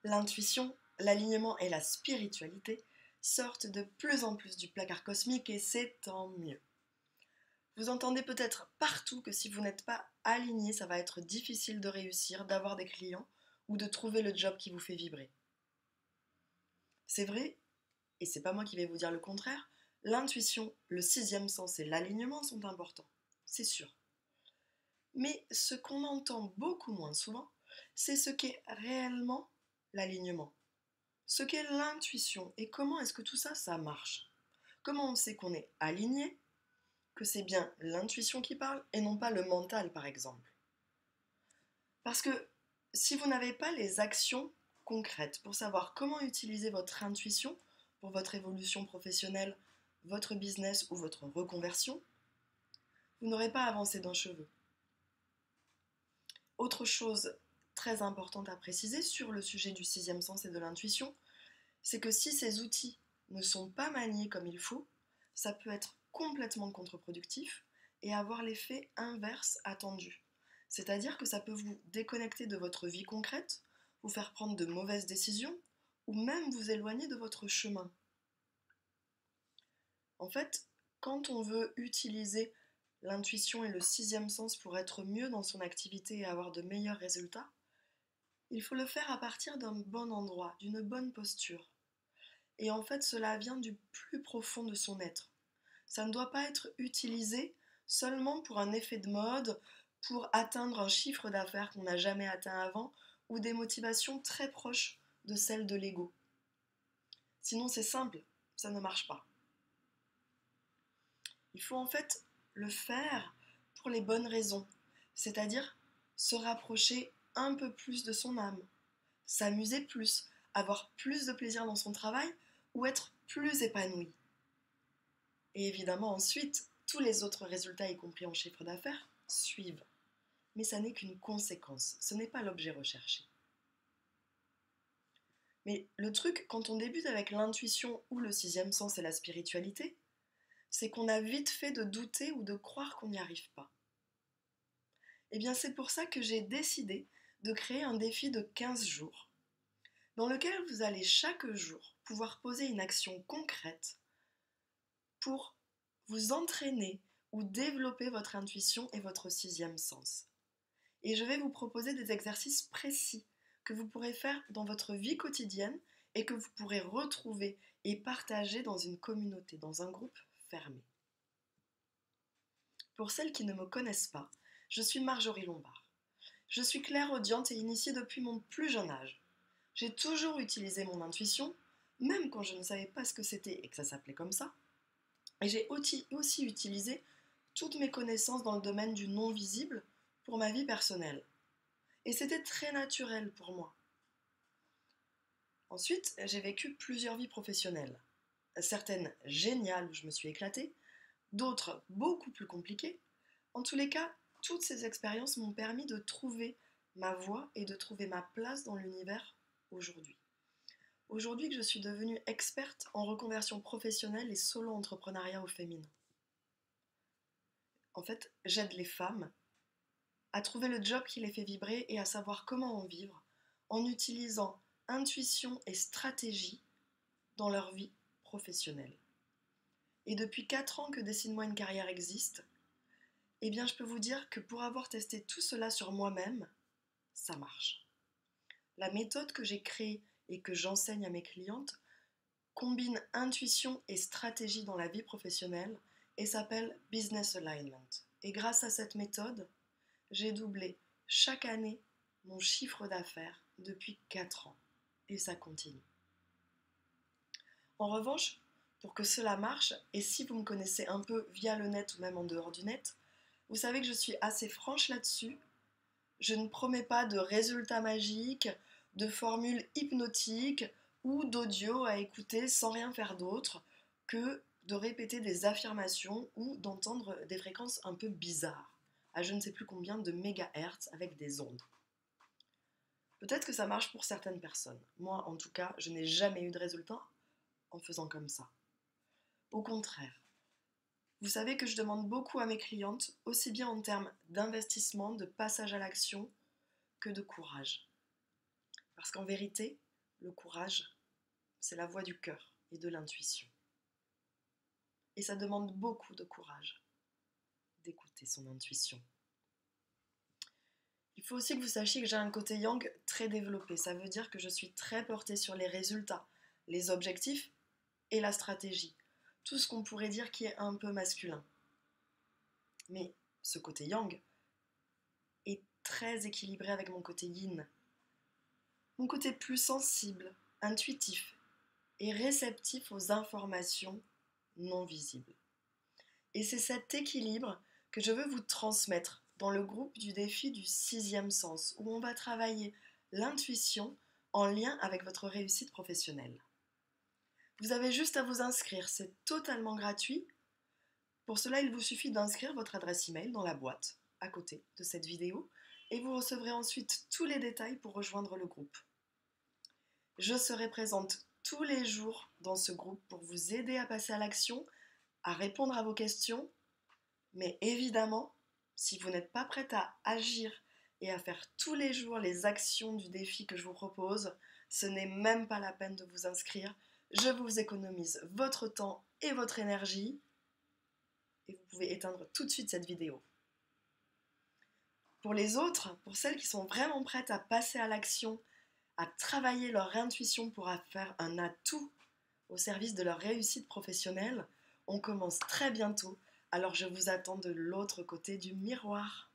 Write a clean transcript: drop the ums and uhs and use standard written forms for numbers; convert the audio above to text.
L'intuition, l'alignement et la spiritualité sortent de plus en plus du placard cosmique et c'est tant mieux. Vous entendez peut-être partout que si vous n'êtes pas aligné, ça va être difficile de réussir, d'avoir des clients ou de trouver le job qui vous fait vibrer. C'est vrai, et c'est pas moi qui vais vous dire le contraire, l'intuition, le sixième sens et l'alignement sont importants, c'est sûr. Mais ce qu'on entend beaucoup moins souvent, c'est ce qu'est réellement l'alignement. Ce qu'est l'intuition et comment est-ce que tout ça, ça marche. Comment on sait qu'on est aligné, que c'est bien l'intuition qui parle et non pas le mental par exemple. Parce que si vous n'avez pas les actions concrètes pour savoir comment utiliser votre intuition pour votre évolution professionnelle, votre business ou votre reconversion, vous n'aurez pas avancé d'un cheveu. Autre chose très importante à préciser sur le sujet du sixième sens et de l'intuition, c'est que si ces outils ne sont pas maniés comme il faut, ça peut être complètement contre-productif et avoir l'effet inverse attendu. C'est-à-dire que ça peut vous déconnecter de votre vie concrète, vous faire prendre de mauvaises décisions ou même vous éloigner de votre chemin. En fait, quand on veut utiliser l'intuition et le sixième sens pour être mieux dans son activité et avoir de meilleurs résultats, il faut le faire à partir d'un bon endroit, d'une bonne posture. Et en fait, cela vient du plus profond de son être. Ça ne doit pas être utilisé seulement pour un effet de mode, pour atteindre un chiffre d'affaires qu'on n'a jamais atteint avant, ou des motivations très proches de celles de l'ego. Sinon, c'est simple, ça ne marche pas. Il faut en fait le faire pour les bonnes raisons, c'est-à-dire se rapprocher un peu plus de son âme, s'amuser plus, avoir plus de plaisir dans son travail ou être plus épanoui. Et évidemment ensuite, tous les autres résultats, y compris en chiffre d'affaires, suivent. Mais ça n'est qu'une conséquence, ce n'est pas l'objet recherché. Mais le truc, quand on débute avec l'intuition ou le sixième sens et la spiritualité, c'est qu'on a vite fait de douter ou de croire qu'on n'y arrive pas. Et bien c'est pour ça que j'ai décidé de créer un défi de 15 jours, dans lequel vous allez chaque jour pouvoir poser une action concrète pour vous entraîner ou développer votre intuition et votre sixième sens. Et je vais vous proposer des exercices précis que vous pourrez faire dans votre vie quotidienne et que vous pourrez retrouver et partager dans une communauté, dans un groupe fermé. Pour celles qui ne me connaissent pas, je suis Marjorie Lombard. Je suis clairaudiente et initiée depuis mon plus jeune âge. J'ai toujours utilisé mon intuition, même quand je ne savais pas ce que c'était et que ça s'appelait comme ça. Et j'ai aussi utilisé toutes mes connaissances dans le domaine du non-visible pour ma vie personnelle. Et c'était très naturel pour moi. Ensuite, j'ai vécu plusieurs vies professionnelles. Certaines géniales où je me suis éclatée, d'autres beaucoup plus compliquées. En tous les cas, toutes ces expériences m'ont permis de trouver ma voie et de trouver ma place dans l'univers aujourd'hui. Aujourd'hui que je suis devenue experte en reconversion professionnelle et solo-entrepreneuriat au féminin. En fait, j'aide les femmes à trouver le job qui les fait vibrer et à savoir comment en vivre en utilisant intuition et stratégie dans leur vie professionnelle. Et depuis 4 ans que Dessine-moi une carrière existe, eh bien je peux vous dire que pour avoir testé tout cela sur moi-même, ça marche. La méthode que j'ai créée et que j'enseigne à mes clientes combine intuition et stratégie dans la vie professionnelle et s'appelle Business Alignment. Et grâce à cette méthode, j'ai doublé chaque année mon chiffre d'affaires depuis 4 ans. Et ça continue. En revanche, pour que cela marche, et si vous me connaissez un peu via le net ou même en dehors du net, vous savez que je suis assez franche là-dessus. Je ne promets pas de résultats magiques, de formules hypnotiques ou d'audio à écouter sans rien faire d'autre que de répéter des affirmations ou d'entendre des fréquences un peu bizarres, à je ne sais plus combien de mégahertz avec des ondes. Peut-être que ça marche pour certaines personnes. Moi, en tout cas, je n'ai jamais eu de résultat en faisant comme ça. Au contraire, vous savez que je demande beaucoup à mes clientes, aussi bien en termes d'investissement, de passage à l'action, que de courage. Parce qu'en vérité, le courage, c'est la voix du cœur et de l'intuition. Et ça demande beaucoup de courage d'écouter son intuition. Il faut aussi que vous sachiez que j'ai un côté yang très développé. Ça veut dire que je suis très portée sur les résultats, les objectifs et la stratégie. Tout ce qu'on pourrait dire qui est un peu masculin. Mais ce côté yang est très équilibré avec mon côté yin. Mon côté plus sensible, intuitif et réceptif aux informations non visibles. Et c'est cet équilibre que je veux vous transmettre dans le groupe du défi du 6e sens, où on va travailler l'intuition en lien avec votre réussite professionnelle. Vous avez juste à vous inscrire, c'est totalement gratuit. Pour cela, il vous suffit d'inscrire votre adresse email dans la boîte à côté de cette vidéo et vous recevrez ensuite tous les détails pour rejoindre le groupe. Je serai présente tous les jours dans ce groupe pour vous aider à passer à l'action, à répondre à vos questions, mais évidemment, si vous n'êtes pas prête à agir et à faire tous les jours les actions du défi que je vous propose, ce n'est même pas la peine de vous inscrire. Je vous économise votre temps et votre énergie et vous pouvez éteindre tout de suite cette vidéo. Pour les autres, pour celles qui sont vraiment prêtes à passer à l'action, à travailler leur intuition pour faire un atout au service de leur réussite professionnelle, on commence très bientôt, alors je vous attends de l'autre côté du miroir.